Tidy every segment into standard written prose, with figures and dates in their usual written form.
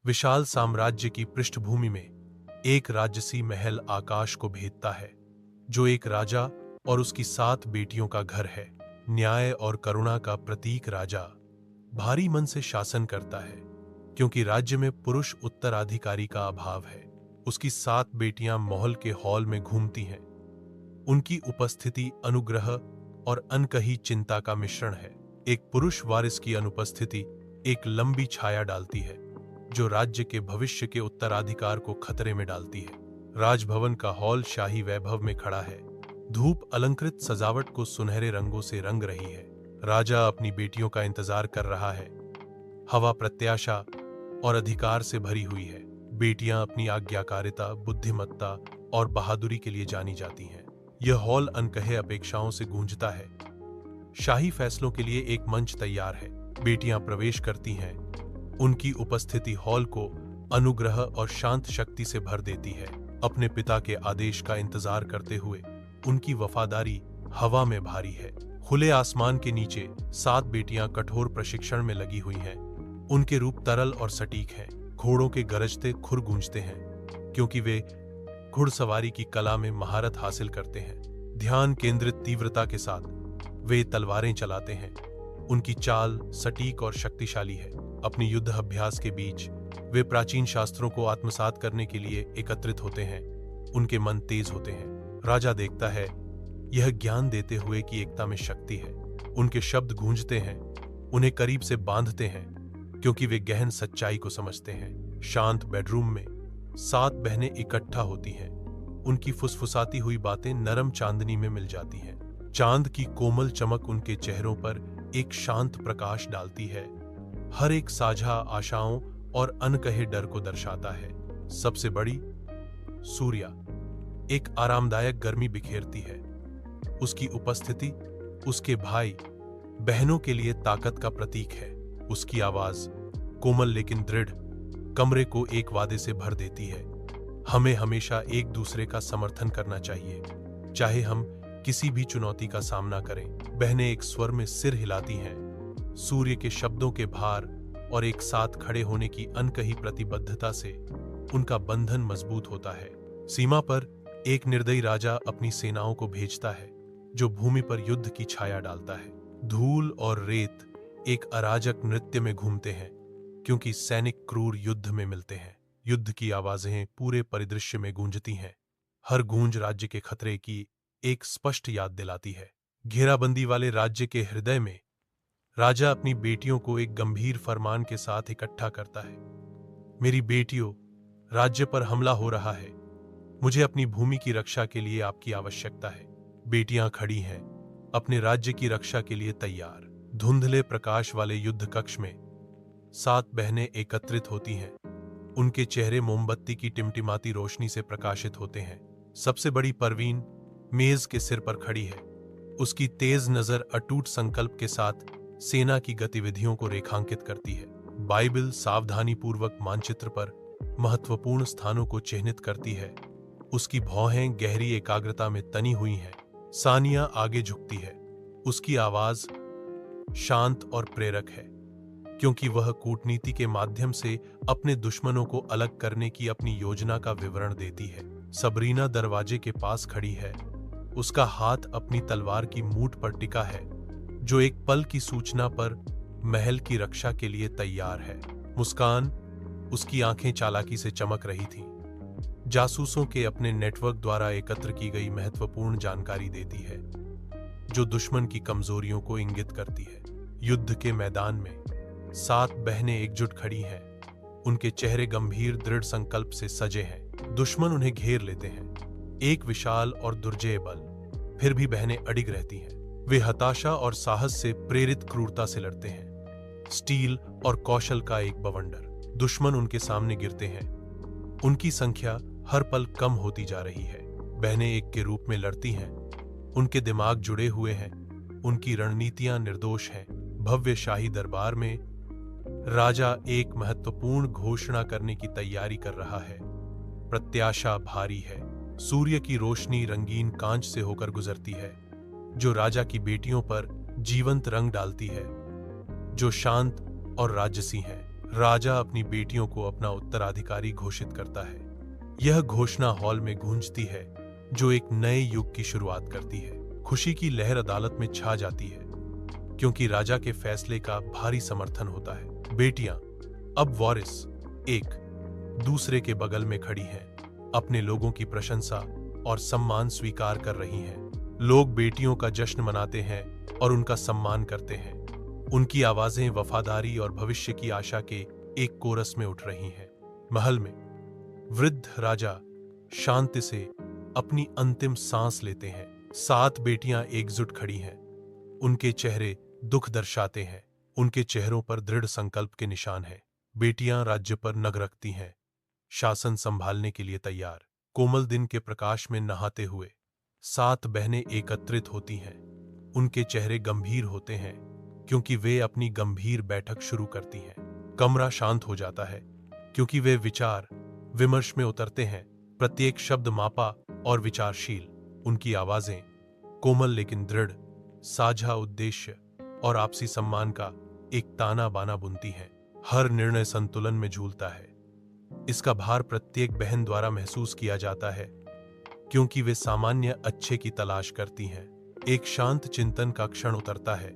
विशाल साम्राज्य की पृष्ठभूमि में एक राजसी महल आकाश को भेदता है, जो एक राजा और उसकी 7 बेटियों का घर है। न्याय और करुणा का प्रतीक राजा भारी मन से शासन करता है, क्योंकि राज्य में पुरुष उत्तराधिकारी का अभाव है। उसकी 7 बेटियां महल के हॉल में घूमती हैं। उनकी उपस्थिति अनुग्रह और अनकही चिंता का मिश्रण है। एक पुरुष वारिस की अनुपस्थिति एक लंबी छाया डालती है, जो राज्य के भविष्य के उत्तराधिकार को खतरे में डालती है। राजभवन का हॉल शाही वैभव में खड़ा है। धूप अलंकृत सजावट को सुनहरे रंगों से रंग रही है। राजा अपनी बेटियों का इंतजार कर रहा है। हवा प्रत्याशा और अधिकार से भरी हुई है। बेटियां अपनी आज्ञाकारिता, बुद्धिमत्ता और बहादुरी के लिए जानी जाती हैं। यह हॉल अनकहे अपेक्षाओं से गूंजता है। शाही फैसलों के लिए एक मंच तैयार है। बेटियां प्रवेश करती हैं। उनकी उपस्थिति हॉल को अनुग्रह और शांत शक्ति से भर देती है। अपने पिता के आदेश का इंतजार करते हुए उनकी वफादारी हवा में भारी है। खुले आसमान के नीचे 7 बेटियां कठोर प्रशिक्षण में लगी हुई हैं। उनके रूप तरल और सटीक हैं। घोड़ों के गरजते खुर गूंजते हैं, क्योंकि वे घुड़सवारी की कला में महारत हासिल करते हैं। ध्यान केंद्रित तीव्रता के साथ वे तलवारें चलाते हैं। उनकी चाल सटीक और शक्तिशाली है। अपनी युद्ध अभ्यास के बीच वे प्राचीन शास्त्रों को आत्मसात करने के लिए एकत्रित होते हैं। उनके मन तेज होते हैं। राजा देखता है, यह ज्ञान देते हुए कि एकता में शक्ति है। उनके शब्द गूंजते हैं, उन्हें करीब से बांधते हैं, क्योंकि वे गहन सच्चाई को समझते हैं। शांत बेडरूम में 7 बहनें इकट्ठा होती हैं। उनकी फुसफुसाती हुई बातें नरम चांदनी में मिल जाती हैं। चांद की कोमल चमक उनके चेहरों पर एक शांत प्रकाश डालती है। हर एक साझा आशाओं और अनकहे डर को दर्शाता है। सबसे बड़ी सूर्या एक आरामदायक गर्मी बिखेरती है। उसकी उपस्थिति उसके भाई बहनों के लिए ताकत का प्रतीक है। उसकी आवाज कोमल लेकिन दृढ़ कमरे को एक वादे से भर देती है। हमें हमेशा एक दूसरे का समर्थन करना चाहिए, चाहे हम किसी भी चुनौती का सामना करें। बहनें एक स्वर में सिर हिलाती हैं। सूर्य के शब्दों के भार और एक साथ खड़े होने की अनकही प्रतिबद्धता से उनका बंधन मजबूत होता है। सीमा पर एक निर्दयी राजा अपनी सेनाओं को भेजता है, जो भूमि पर युद्ध की छाया डालता है। धूल और रेत एक अराजक नृत्य में घूमते हैं, क्योंकि सैनिक क्रूर युद्ध में मिलते हैं। युद्ध की आवाजें पूरे परिदृश्य में गूंजती हैं। हर गूंज राज्य के खतरे की एक स्पष्ट याद दिलाती है। घेराबंदी वाले राज्य के हृदय में राजा अपनी बेटियों को एक गंभीर फरमान के साथ इकट्ठा करता है। मेरी बेटियों, राज्य पर हमला हो रहा है। मुझे अपनी भूमि की रक्षा के लिए आपकी आवश्यकता है। बेटियां खड़ी हैं, अपने राज्य की रक्षा के लिए तैयार। धुंधले प्रकाश वाले युद्ध कक्ष में 7 बहनें एकत्रित होती हैं। उनके चेहरे मोमबत्ती की टिमटिमाती रोशनी से प्रकाशित होते हैं। सबसे बड़ी परवीन मेज के सिर पर खड़ी है। उसकी तेज नजर अटूट संकल्प के साथ सेना की गतिविधियों को रेखांकित करती है। बाइबल सावधानीपूर्वक मानचित्र पर महत्वपूर्ण स्थानों को चिह्नित करती है। उसकी भौहें गहरी एकाग्रता में तनी हुई हैं। सानिया आगे झुकती है। उसकी आवाज शांत और प्रेरक है, क्योंकि वह कूटनीति के माध्यम से अपने दुश्मनों को अलग करने की अपनी योजना का विवरण देती है। सबरीना दरवाजे के पास खड़ी है। उसका हाथ अपनी तलवार की मूठ पर टिका है, जो एक पल की सूचना पर महल की रक्षा के लिए तैयार है। मुस्कान उसकी आंखें चालाकी से चमक रही थीं। जासूसों के अपने नेटवर्क द्वारा एकत्र की गई महत्वपूर्ण जानकारी देती है, जो दुश्मन की कमजोरियों को इंगित करती है। युद्ध के मैदान में 7 बहनें एकजुट खड़ी हैं। उनके चेहरे गंभीर दृढ़ संकल्प से सजे हैं। दुश्मन उन्हें घेर लेते हैं, एक विशाल और दुर्जय बल। फिर भी बहनें अडिग रहती हैं। वे हताशा और साहस से प्रेरित क्रूरता से लड़ते हैं। स्टील और कौशल का एक बवंडर। दुश्मन उनके सामने गिरते हैं। उनकी संख्या हर पल कम होती जा रही है। बहनें एक के रूप में लड़ती हैं। उनके दिमाग जुड़े हुए हैं। उनकी रणनीतियां निर्दोष हैं। भव्य शाही दरबार में राजा एक महत्वपूर्ण घोषणा करने की तैयारी कर रहा है। प्रत्याशा भारी है। सूर्य की रोशनी रंगीन कांच से होकर गुजरती है, जो राजा की बेटियों पर जीवंत रंग डालती है, जो शांत और राजसी हैं। राजा अपनी बेटियों को अपना उत्तराधिकारी घोषित करता है। यह घोषणा हॉल में गूंजती है, जो एक नए युग की शुरुआत करती है। खुशी की लहर अदालत में छा जाती है, क्योंकि राजा के फैसले का भारी समर्थन होता है। बेटियां अब वॉरिस एक दूसरे के बगल में खड़ी हैं, अपने लोगों की प्रशंसा और सम्मान स्वीकार कर रही हैं। लोग बेटियों का जश्न मनाते हैं और उनका सम्मान करते हैं। उनकी आवाजें वफादारी और भविष्य की आशा के एक कोरस में उठ रही हैं। महल में वृद्ध राजा शांति से अपनी अंतिम सांस लेते हैं। 7 बेटियां एकजुट खड़ी हैं। उनके चेहरे दुख दर्शाते हैं। उनके चेहरों पर दृढ़ संकल्प के निशान हैं। बेटियां राज्य पर नग रखती हैं, शासन संभालने के लिए तैयार। कोमल दिन के प्रकाश में नहाते हुए 7 बहनें एकत्रित होती हैं। उनके चेहरे गंभीर होते हैं, क्योंकि वे अपनी गंभीर बैठक शुरू करती हैं। कमरा शांत हो जाता है, क्योंकि वे विचार विमर्श में उतरते हैं। प्रत्येक शब्द मापा और विचारशील। उनकी आवाजें कोमल लेकिन दृढ़, साझा उद्देश्य और आपसी सम्मान का एक ताना बाना बुनती हैं। हर निर्णय संतुलन में झूलता है। इसका भार प्रत्येक बहन द्वारा महसूस किया जाता है, क्योंकि वे सामान्य अच्छे की तलाश करती हैं। एक शांत चिंतन का क्षण उतरता है,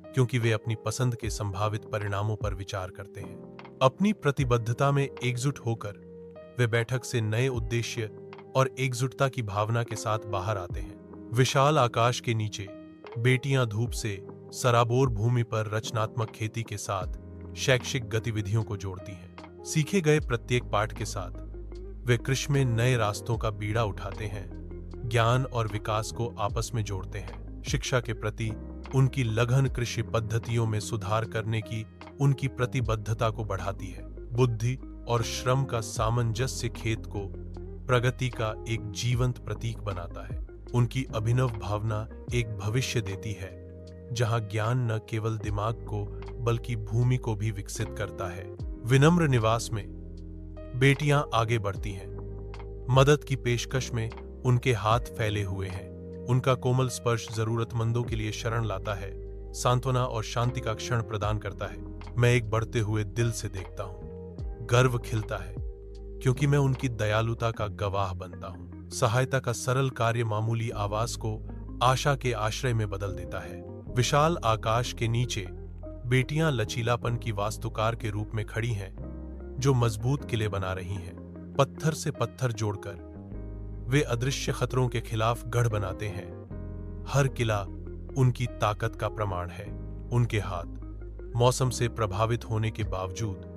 क्योंकि वे अपनी पसंद के संभावित परिणामों पर विचार करते हैं। अपनी प्रतिबद्धता में एकजुट होकर वे बैठक से नए उद्देश्य और एकजुटता की भावना के साथ बाहर आते हैं। विशाल आकाश के नीचे बेटियां धूप से सराबोर भूमि पर रचनात्मक खेती के साथ शैक्षिक गतिविधियों को जोड़ती हैं। सीखे गए प्रत्येक पाठ के साथ वे कृषि में नए रास्तों का बीड़ा उठाते हैं, ज्ञान और विकास को आपस में जोड़ते हैं। शिक्षा के प्रति उनकी लगन कृषि पद्धतियों में सुधार करने की उनकी प्रतिबद्धता को बढ़ाती है। बुद्धि और श्रम का सामंजस्य खेत को प्रगति का एक जीवंत प्रतीक बनाता है। उनकी अभिनव भावना एक भविष्य देती है, जहां ज्ञान न केवल दिमाग को बल्कि भूमि को भी विकसित करता है। विनम्र निवास में बेटियां आगे बढ़ती हैं। मदद की पेशकश में उनके हाथ फैले हुए हैं। उनका कोमल स्पर्श जरूरतमंदों के लिए शरण लाता है, सांत्वना और शांति का क्षण प्रदान करता है। मैं एक बढ़ते हुए दिल से देखता हूं। गर्व खिलता है, क्योंकि मैं उनकी दयालुता का गवाह बनता हूं। सहायता का सरल कार्य मामूली आवाज को आशा के आश्रय में बदल देता है। विशाल आकाश के नीचे बेटियां लचीलापन की वास्तुकार के रूप में खड़ी हैं, जो मजबूत किले बना रही हैं। पत्थर से पत्थर जोड़कर वे अदृश्य खतरों के खिलाफ गढ़ बनाते हैं। हर किला उनकी ताकत का प्रमाण है। उनके हाथ मौसम से प्रभावित होने के बावजूद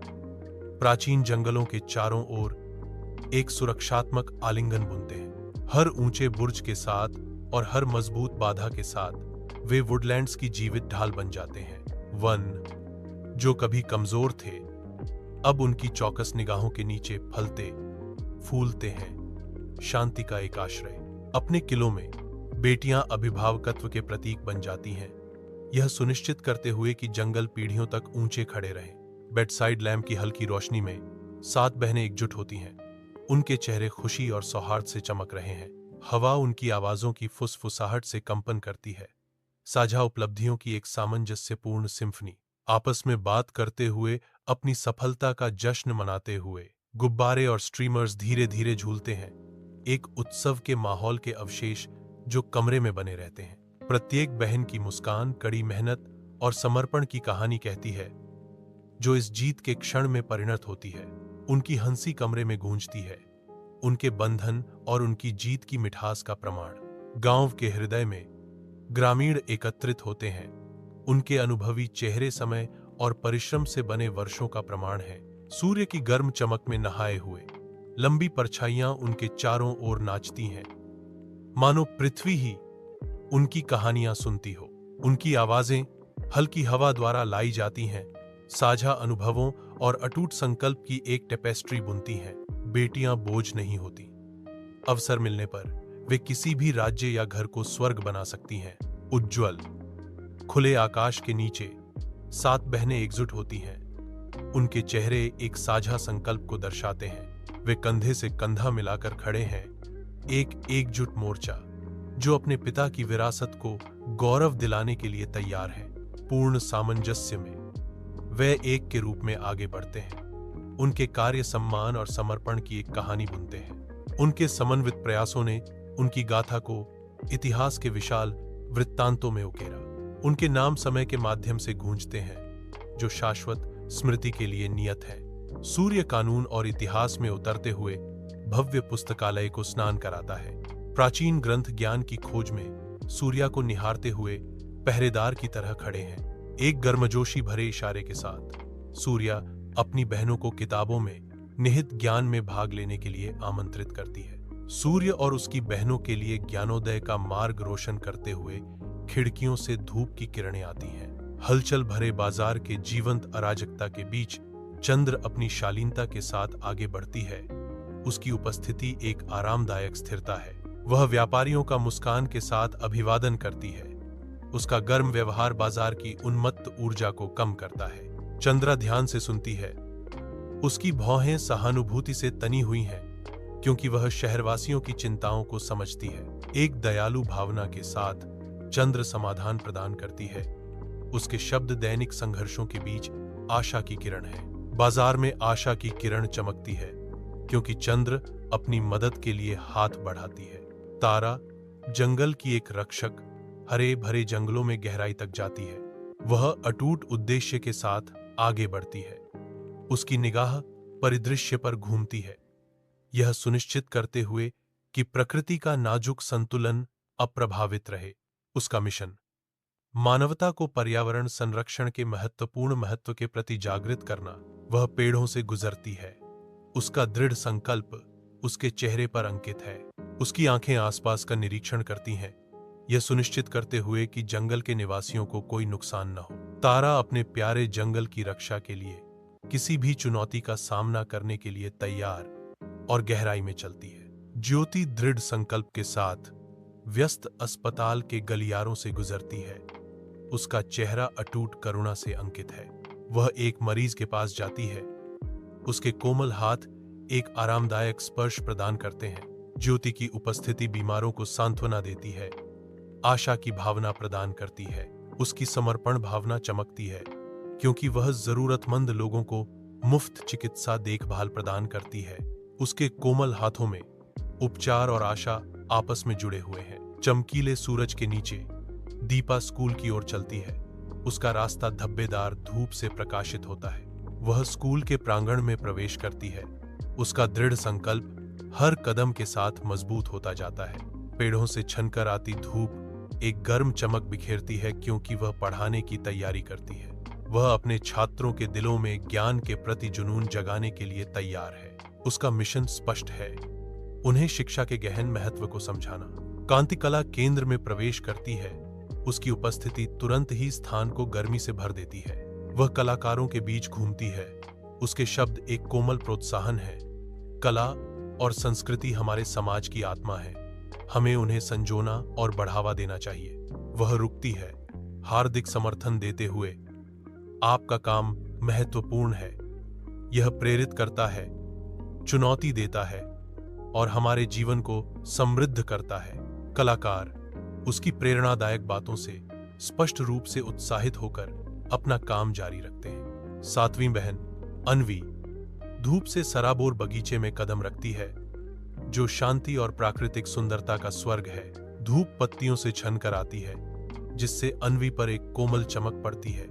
प्राचीन जंगलों के चारों ओर एक सुरक्षात्मक आलिंगन बुनते हैं। हर ऊंचे बुर्ज के साथ और हर मजबूत बाधा के साथ वे वुडलैंड्स की जीवित ढाल बन जाते हैं। वन जो कभी कमजोर थे, अब उनकी चौकस निगाहों के नीचे फलते फूलते हैं। शांति का एक आश्रय। अपने किलों में बेटियां अभिभावकत्व के प्रतीक बन जाती हैं, यह सुनिश्चित करते हुए कि जंगल पीढ़ियों तक ऊंचे खड़े रहें। बेडसाइड लैंप की हल्की रोशनी में 7 बहनें एकजुट होती हैं। उनके चेहरे खुशी और सौहार्द से चमक रहे हैं। हवा उनकी आवाजों की फुसफुसाहट से कंपन करती है। साझा उपलब्धियों की एक सामंजस्यपूर्ण सिम्फनी। आपस में बात करते हुए, अपनी सफलता का जश्न मनाते हुए गुब्बारे और स्ट्रीमर्स धीरे धीरे झूलते हैं। एक उत्सव के माहौल के अवशेष जो कमरे में बने रहते हैं। प्रत्येक बहन की मुस्कान कड़ी मेहनत और समर्पण की कहानी कहती है, जो इस जीत के क्षण में परिणत होती है। उनकी हंसी कमरे में गूंजती है, उनके बंधन और उनकी जीत की मिठास का प्रमाण। गांव के हृदय में ग्रामीण एकत्रित होते हैं। उनके अनुभवी चेहरे समय और परिश्रम से बने वर्षों का प्रमाण है। सूर्य की गर्म चमक में नहाए हुए लंबी परछाइयां उनके चारों ओर नाचती हैं, मानो पृथ्वी ही उनकी कहानियां सुनती हो। उनकी आवाजें हल्की हवा द्वारा लाई जाती हैं, साझा अनुभवों और अटूट संकल्प की एक टेपेस्ट्री बुनती हैं। बेटियां बोझ नहीं होती। अवसर मिलने पर वे किसी भी राज्य या घर को स्वर्ग बना सकती हैं। उज्ज्वल खुले आकाश के नीचे 7 बहनें एकजुट होती हैं। उनके चेहरे एक साझा संकल्प को दर्शाते हैं। वे कंधे से कंधा मिलाकर खड़े हैं, एक एकजुट मोर्चा जो अपने पिता की विरासत को गौरव दिलाने के लिए तैयार है। पूर्ण सामंजस्य में वे एक के रूप में आगे बढ़ते हैं। उनके कार्य, सम्मान और समर्पण की एक कहानी बुनते हैं। उनके समन्वित प्रयासों ने उनकी गाथा को इतिहास के विशाल वृत्तांतों में उकेरा। उनके नाम समय के माध्यम से गूंजते हैं, जो शाश्वत स्मृति के लिए नियत है। सूर्य कानून और इतिहास में उतरते हुए भव्य पुस्तकालय को स्नान कराता है। प्राचीन ग्रंथ ज्ञान की खोज में सूर्या को निहारते हुए पहरेदार की तरह खड़े हैं। एक गर्मजोशी भरे इशारे के साथ सूर्या अपनी बहनों को किताबों में निहित ज्ञान में भाग लेने के लिए आमंत्रित करती है। सूर्य और उसकी बहनों के लिए ज्ञानोदय का मार्ग रोशन करते हुए खिड़कियों से धूप की किरणें आती हैं। हलचल भरे बाजार के जीवंत अराजकता के बीच चंद्र अपनी शालीनता के साथ आगे बढ़ती है। उसकी उपस्थिति एक आरामदायक स्थिरता है। वह व्यापारियों का मुस्कान के साथ अभिवादन करती है। उसका गर्म व्यवहार बाजार की उन्मत्त ऊर्जा को कम करता है। चंद्रा ध्यान से सुनती है। उसकी भौहें सहानुभूति से तनी हुई हैं, क्योंकि वह शहरवासियों की चिंताओं को समझती है। एक दयालु भावना के साथ चंद्र समाधान प्रदान करती है। उसके शब्द दैनिक संघर्षों के बीच आशा की किरण है। बाजार में आशा की किरण चमकती है, क्योंकि चंद्र अपनी मदद के लिए हाथ बढ़ाती है। तारा, जंगल की एक रक्षक, हरे भरे जंगलों में गहराई तक जाती है। वह अटूट उद्देश्य के साथ आगे बढ़ती है। उसकी निगाह परिदृश्य पर घूमती है, यह सुनिश्चित करते हुए कि प्रकृति का नाजुक संतुलन अप्रभावित रहे। उसका मिशन मानवता को पर्यावरण संरक्षण के महत्वपूर्ण महत्व के प्रति जागृत करना। वह पेड़ों से गुजरती है। उसका दृढ़ संकल्प उसके चेहरे पर अंकित है। उसकी आंखें आसपास का निरीक्षण करती हैं, यह सुनिश्चित करते हुए कि जंगल के निवासियों को कोई नुकसान न हो। तारा अपने प्यारे जंगल की रक्षा के लिए किसी भी चुनौती का सामना करने के लिए तैयार और गहराई में चलती है। ज्योति दृढ़ संकल्प के साथ व्यस्त अस्पताल के गलियारों से गुजरती है। उसका चेहरा अटूट करुणा से अंकित है। वह एक मरीज के पास जाती है। उसके कोमल हाथ एक आरामदायक स्पर्श प्रदान करते हैं। ज्योति की उपस्थिति बीमारों को सांत्वना देती है, आशा की भावना प्रदान करती है। उसकी समर्पण भावना चमकती है, क्योंकि वह जरूरतमंद लोगों को मुफ्त चिकित्सा देखभाल प्रदान करती है। उसके कोमल हाथों में उपचार और आशा आपस में जुड़े हुए हैं। चमकीले सूरज के नीचे दीपा स्कूल की ओर चलती है। उसका रास्ता धब्बेदार धूप से प्रकाशित होता है। वह स्कूल के प्रांगण में प्रवेश करती है। उसका दृढ़ संकल्प हर कदम के साथ मजबूत होता जाता है। पेड़ों से छनकर आती धूप एक गर्म चमक बिखेरती है, क्योंकि वह पढ़ाने की तैयारी करती है। वह अपने छात्रों के दिलों में ज्ञान के प्रति जुनून जगाने के लिए तैयार है। उसका मिशन स्पष्ट है, उन्हें शिक्षा के गहन महत्व को समझाना। कांतिकला केंद्र में प्रवेश करती है। उसकी उपस्थिति तुरंत ही स्थान को गर्मी से भर देती है। वह कलाकारों के बीच घूमती है। उसके शब्द एक कोमल प्रोत्साहन है। कला और संस्कृति हमारे समाज की आत्मा है। हमें उन्हें संजोना और बढ़ावा देना चाहिए। वह रुकती है, हार्दिक समर्थन देते हुए, आपका काम महत्वपूर्ण है। यह प्रेरित करता है, चुनौती देता है और हमारे जीवन को समृद्ध करता है। कलाकार उसकी प्रेरणादायक बातों से स्पष्ट रूप से उत्साहित होकर अपना काम जारी रखते हैं। सातवीं बहन अन्वी धूप से सराबोर बगीचे में कदम रखती है, जो शांति और प्राकृतिक सुंदरता का स्वर्ग है। धूप पत्तियों से छनकर आती है, जिससे अन्वी पर एक कोमल चमक पड़ती है,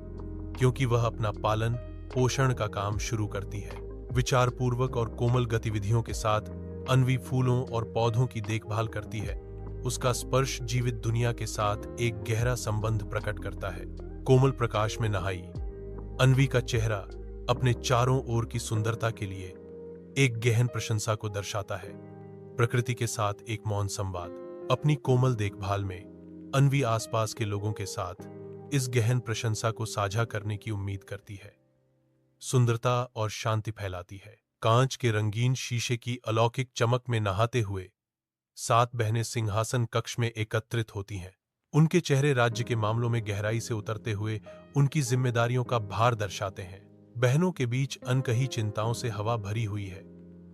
क्योंकि वह अपना पालन पोषण का काम शुरू करती है। विचारपूर्वक और कोमल गतिविधियों के साथ अन्वी फूलों और पौधों की देखभाल करती है। उसका स्पर्श जीवित दुनिया के साथ एक गहरा संबंध प्रकट करता है। कोमल प्रकाश में नहाई अन्वी का चेहरा अपने चारों ओर की सुंदरता के लिए एक गहन प्रशंसा को दर्शाता है। प्रकृति के साथ एक मौन संवाद। अपनी कोमल देखभाल में अन्वी आसपास के लोगों के साथ इस गहन प्रशंसा को साझा करने की उम्मीद करती है। सुंदरता और शांति फैलाती है। कांच के रंगीन शीशे की अलौकिक चमक में नहाते हुए 7 बहनें सिंहासन कक्ष में एकत्रित होती हैं। उनके चेहरे राज्य के मामलों में गहराई से उतरते हुए उनकी जिम्मेदारियों का भार दर्शाते हैं। बहनों के बीच अनकही चिंताओं से हवा भरी हुई है,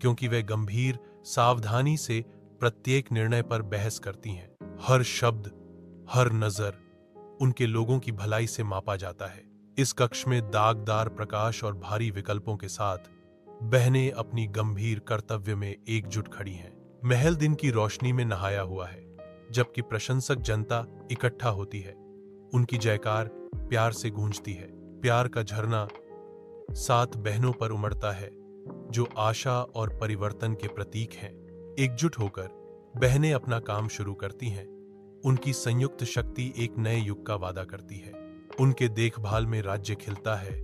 क्योंकि वे गंभीर सावधानी से प्रत्येक निर्णय पर बहस करती हैं। हर शब्द, हर नजर उनके लोगों की भलाई से मापा जाता है। इस कक्ष में दागदार प्रकाश और भारी विकल्पों के साथ बहनें अपनी गंभीर कर्तव्य में एकजुट खड़ी हैं। महल दिन की रोशनी में नहाया हुआ है, जबकि प्रशंसक जनता इकट्ठा होती है। उनकी जयकार प्यार से गूंजती है। प्यार का झरना 7 बहनों पर उमड़ता है, जो आशा और परिवर्तन के प्रतीक हैं। एकजुट होकर बहनें अपना काम शुरू करती हैं। उनकी संयुक्त शक्ति एक नए युग का वादा करती है। उनके देखभाल में राज्य खिलता है।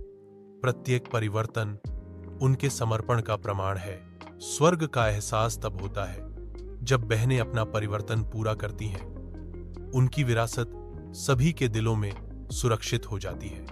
प्रत्येक परिवर्तन उनके समर्पण का प्रमाण है। स्वर्ग का एहसास तब होता है जब बहनें अपना परिवर्तन पूरा करती हैं। उनकी विरासत सभी के दिलों में सुरक्षित हो जाती है।